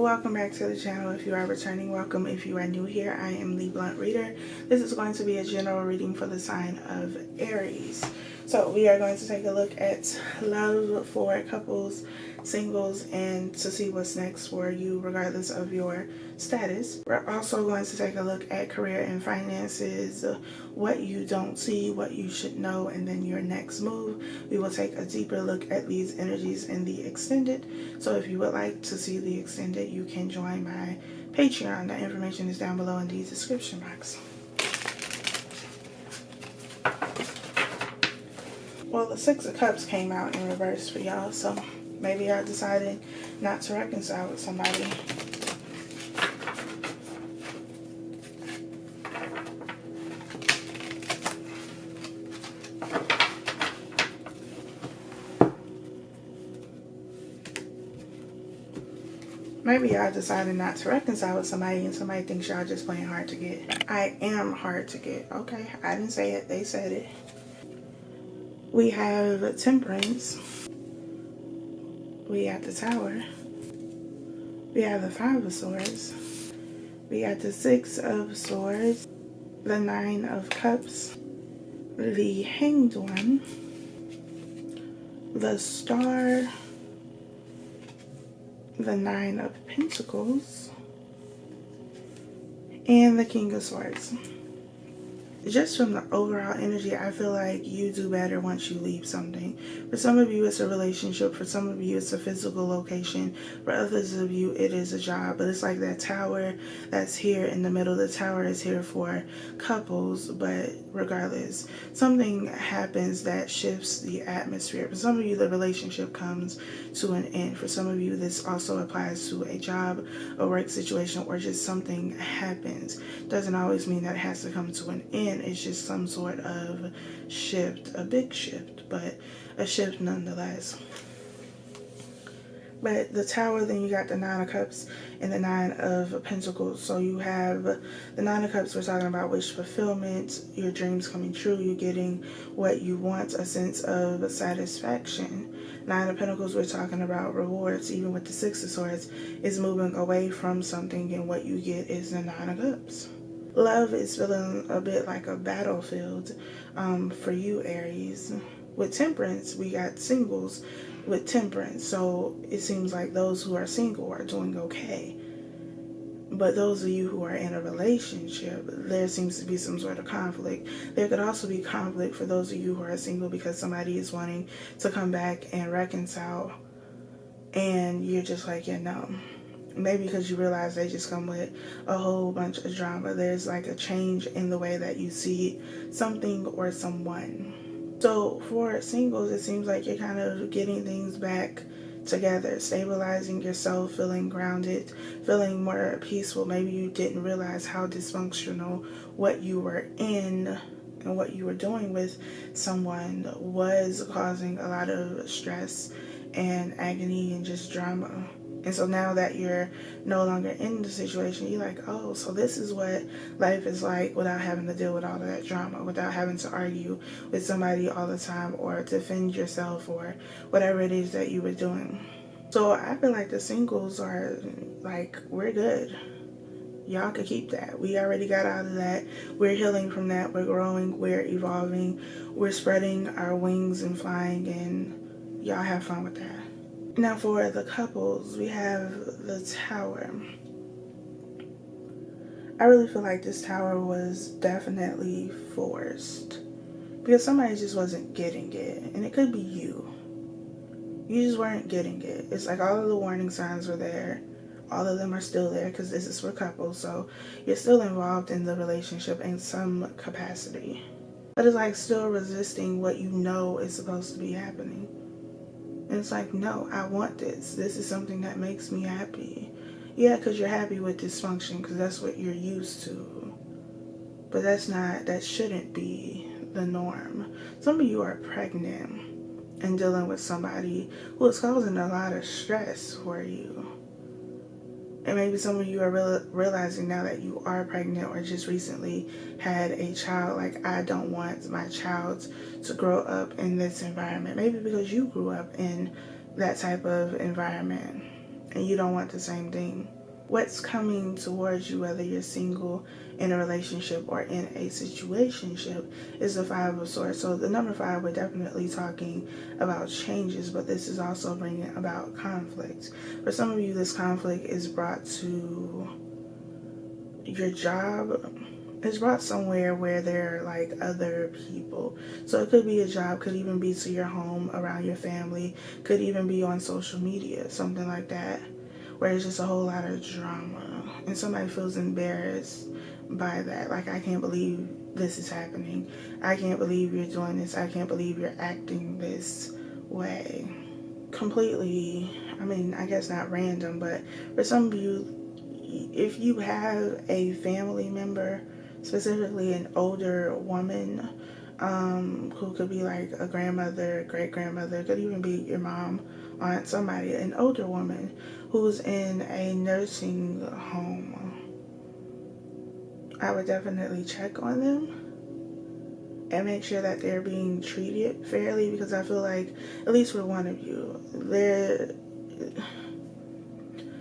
welcome back to the channel. If you are returning, welcome. If you are new here, I am the Blunt Reader. This is going to be a general reading for the sign of Aries. So we are going to take a look at love for couples, singles, and to see what's next for you regardless of your status. We're also going to take a look at career and finances, what you don't see, what you should know, and then your next move. We will take a deeper look at these energies in the extended. So if you would like to see the extended, you can join my Patreon. The information is down below in the description box. Well, the Six of Cups came out in reverse for y'all, so maybe y'all decided not to reconcile with somebody. Maybe y'all decided not to reconcile with somebody and somebody thinks y'all just playing hard to get. I am hard to get. Okay, I didn't say it, they said it. We have Temperance. We have the Tower. We have the Five of Swords. We got the Six of Swords. The Nine of Cups. The Hanged One. The Star. The Nine of Pentacles. And the King of Swords. Just from the overall energy, I feel like you do better once you leave something. For some of you, it's a relationship. For some of you, it's a physical location. For others of you, it is a job. But it's like that tower that's here in the middle. The tower is here for couples, but regardless, something happens that shifts the atmosphere. For some of you, the relationship comes to an end. For some of you, this also applies to a job, a work situation, or just something happens. Doesn't always mean that it has to come to an end. It's just some sort of shift, a big shift, but a shift nonetheless. But the Tower, then you got the Nine of Cups and the Nine of Pentacles. So you have the Nine of Cups, we're talking about wish fulfillment, your dreams coming true, you getting what you want, a sense of satisfaction. Nine of Pentacles, we're talking about rewards. Even with the Six of Swords, is moving away from something, and what you get is the Nine of Cups. Love is feeling a bit like a battlefield for you, Aries. With Temperance, we got singles with Temperance. So it seems like those who are single are doing okay. But those of you who are in a relationship, there seems to be some sort of conflict. There could also be conflict for those of you who are single because somebody is wanting to come back and reconcile. And you're just like, yeah, no. Maybe because you realize they just come with a whole bunch of drama. There's like a change in the way that you see something or someone. So for singles, it seems like you're kind of getting things back together, stabilizing yourself, feeling grounded, feeling more peaceful. Maybe you didn't realize how dysfunctional what you were in and what you were doing with someone was causing a lot of stress and agony and just drama. And so now that you're no longer in the situation, you're like, oh, so this is what life is like without having to deal with all of that drama, without having to argue with somebody all the time or defend yourself or whatever it is that you were doing. So I feel like the singles are like, we're good. Y'all can keep that. We already got out of that. We're healing from that. We're growing. We're evolving. We're spreading our wings and flying, and y'all have fun with that. Now for the couples, we have the Tower. I really feel like this Tower was definitely forced because somebody just wasn't getting it, and it could be you. You just weren't getting it. It's like all of the warning signs were there. All of them are still there because this is for couples, so you're still involved in the relationship in some capacity. But it's like still resisting what you know is supposed to be happening. And it's like, no, I want this. This is something that makes me happy. Yeah, because you're happy with dysfunction because that's what you're used to. But that shouldn't be the norm. Some of you are pregnant and dealing with somebody who is causing a lot of stress for you. And maybe some of you are realizing now that you are pregnant or just recently had a child, like, I don't want my child to grow up in this environment. Maybe because you grew up in that type of environment and you don't want the same thing. what's coming towards you, whether you're single, in a relationship, or in a situationship, is the Five of Swords. So the number 5, we're definitely talking about changes, but this is also bringing about conflict. For some of you, this conflict is brought to your job. It's brought somewhere where there are like other people. So it could be a job, could even be to your home, around your family, could even be on social media, something like that, where it's just a whole lot of drama and somebody feels embarrassed by that. Like, I can't believe this is happening. I can't believe you're doing this. I can't believe you're acting this way. Completely, I mean, I guess not random, but for some of you, if you have a family member, specifically an older woman, who could be like a grandmother, great grandmother, could even be your mom, aunt, somebody, an older woman who's in a nursing home, I would definitely check on them and make sure that they're being treated fairly, because I feel like, at least for one of you,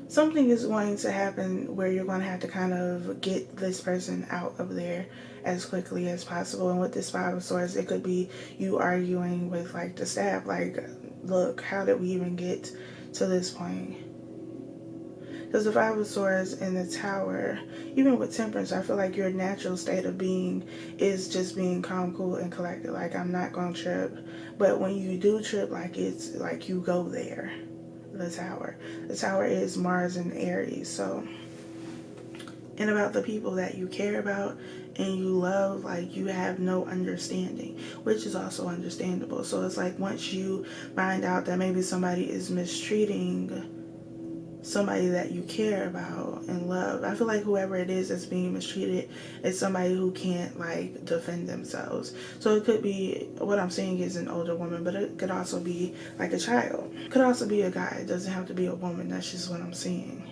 something is going to happen where you're going to have to kind of get this person out of there as quickly as possible. And with this Five of Swords, it could be you arguing with like the staff, like, look, how did we even get to this point? Because the Five of Swords and the Tower, even with Temperance, I feel like your natural state of being is just being calm, cool, and collected. Like, I'm not going to trip. But when you do trip, like, it's like you go there. The Tower. The Tower is Mars and Aries. So, and about the people that you care about and you love, like, you have no understanding, which is also understandable. So it's like, once you find out that maybe somebody is mistreating somebody that you care about and love, I feel like whoever it is that's being mistreated is somebody who can't like defend themselves. So it could be, what I'm saying is an older woman, but it could also be like a child. It could also be a guy. It doesn't have to be a woman. That's just what I'm seeing.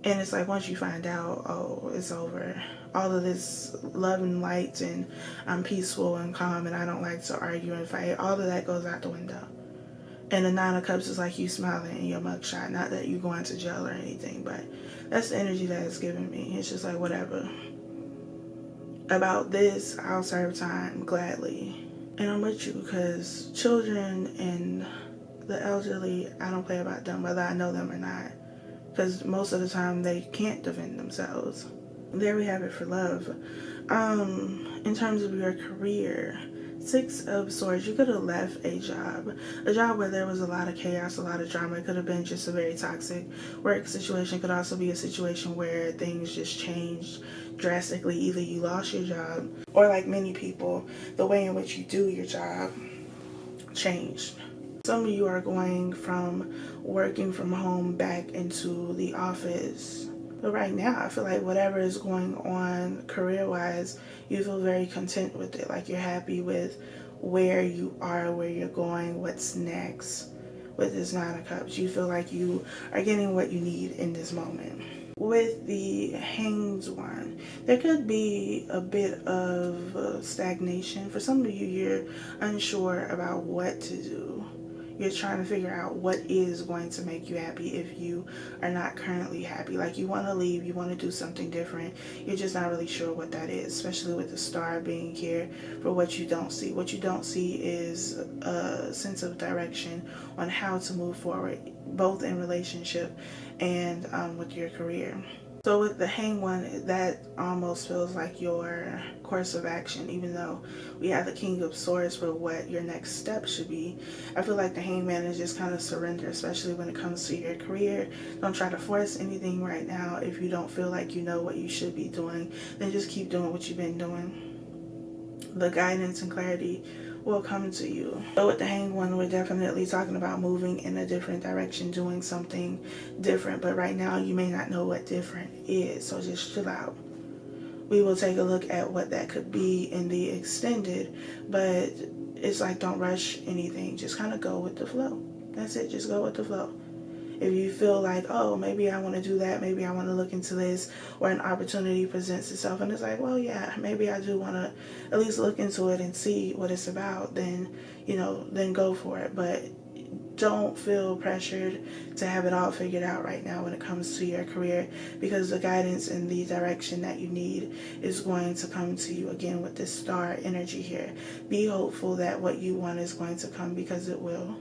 And it's like, once you find out, oh, it's over. All of this love and light and I'm peaceful and calm and I don't like to argue and fight, all of that goes out the window. And the Nine of Cups is like you smiling in your mugshot. Not that you going to jail or anything, but that's the energy that it's giving me. It's just like, whatever. About this, I'll serve time gladly. And I'm with you, because children and the elderly, I don't play about them, whether I know them or not. Because most of the time, they can't defend themselves. There we have it for love. In terms of your career, Six of Swords, you could have left a job where there was a lot of chaos, a lot of drama. It could have been just a very toxic work situation. It could also be a situation where things just changed drastically. Either you lost your job, or like many people, the way in which you do your job changed. Some of you are going from working from home back into the office. But right now, I feel like whatever is going on career-wise, you feel very content with it. Like, you're happy with where you are, where you're going, what's next. With this Nine of Cups, you feel like you are getting what you need in this moment. With the Hanged One, there could be a bit of stagnation. For some of you, you're unsure about what to do. You're trying to figure out what is going to make you happy if you are not currently happy. Like, you want to leave, you want to do something different. You're just not really sure what that is, especially with the Star being here for what you don't see. What you don't see is a sense of direction on how to move forward, both in relationship and with your career. So with the Hang One, that almost feels like your course of action, even though we have the King of Swords for what your next step should be. I feel like the Hangman is just kind of surrender, especially when it comes to your career. Don't try to force anything right now. If you don't feel like you know what you should be doing, then just keep doing what you've been doing. The guidance and clarity will come to you. So with the Hanged One, we're definitely talking about moving in a different direction, doing something different. But right now, you may not know what different is, so just chill out. We will take a look at what that could be in the extended, but it's like, don't rush anything. Just kind of go with the flow. That's it. Just go with the flow. If you feel like, oh, maybe I want to do that, maybe I want to look into this, or an opportunity presents itself and it's like, well, yeah, maybe I do want to at least look into it and see what it's about, then, then go for it. But don't feel pressured to have it all figured out right now when it comes to your career, because the guidance and the direction that you need is going to come to you again with this star energy here. Be hopeful that what you want is going to come, because it will.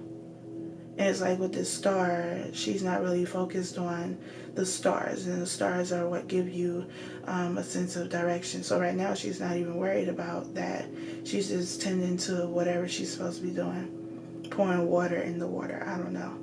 And it's like with this star, she's not really focused on the stars, and the stars are what give you a sense of direction. So right now she's not even worried about that. She's just tending to whatever she's supposed to be doing, pouring water in the water. I don't know.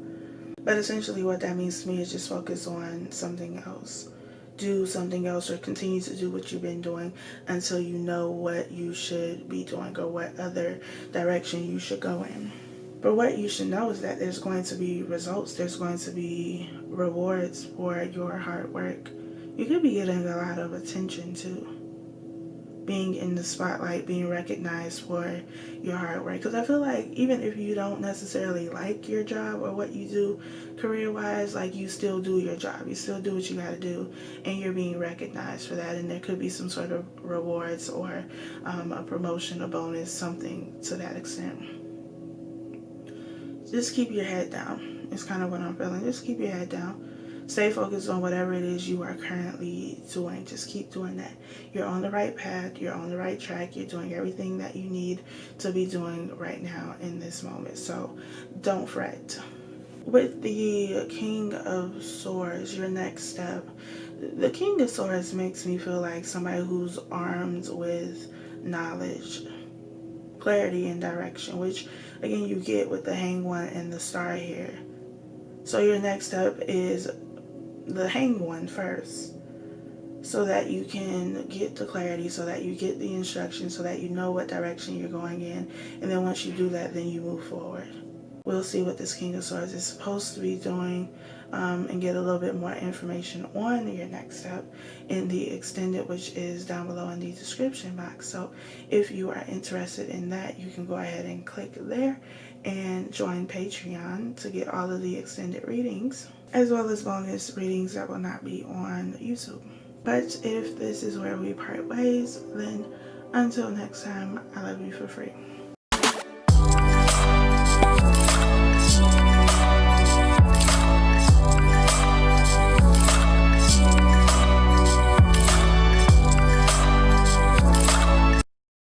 But essentially what that means to me is just focus on something else. Do something else, or continue to do what you've been doing until you know what you should be doing or what other direction you should go in. But what you should know is that there's going to be results. There's going to be rewards for your hard work. You could be getting a lot of attention too. Being in the spotlight, being recognized for your hard work. Because I feel like even if you don't necessarily like your job or what you do career-wise, like you still do your job. You still do what you got to do, and you're being recognized for that. And there could be some sort of rewards or a promotion, a bonus, something to that extent. Just keep your head down. It's kind of what I'm feeling. Just keep your head down. Stay focused on whatever it is you are currently doing. Just keep doing that. You're on the right path. You're on the right track. You're doing everything that you need to be doing right now in this moment. So don't fret. With the King of Swords, your next step, the King of Swords makes me feel like somebody who's armed with knowledge, clarity, and direction, which again you get with the Hanged One and the Star here. So your next step is the Hanged One first, so that you can get the clarity, so that you get the instructions, so that you know what direction you're going in. And then once you do that, then you move forward. We'll see what this King of Swords is supposed to be doing, and get a little bit more information on your next step in the extended, which is down below in the description box. So if you are interested in that, you can go ahead and click there and join Patreon to get all of the extended readings, as well as bonus readings that will not be on YouTube. But if this is where we part ways, then until next time, I love you for free.